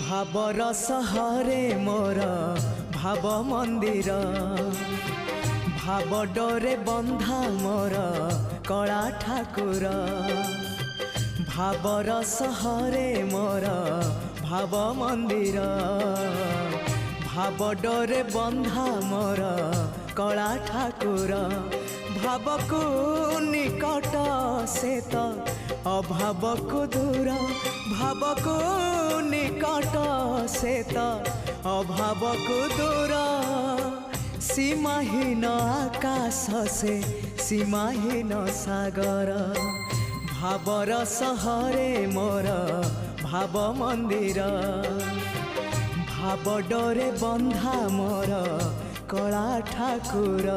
भावर सहरे मोर भाव मंदिर भाव डोरे बंधा मोर कला ठाकुर भावर सहरे मोर भाव मंदिर भाव डोरे बंधा मोर कला ठाकुर भाव को निकट से तो अभाव को दूर भाव को निकट से तो अभाव को दूर सीमाहीन आकाश से सीमाहीन सागर भावर सहरे मोर भाव मंदिर भाव डोरे बंधा मोर कला ठाकुर।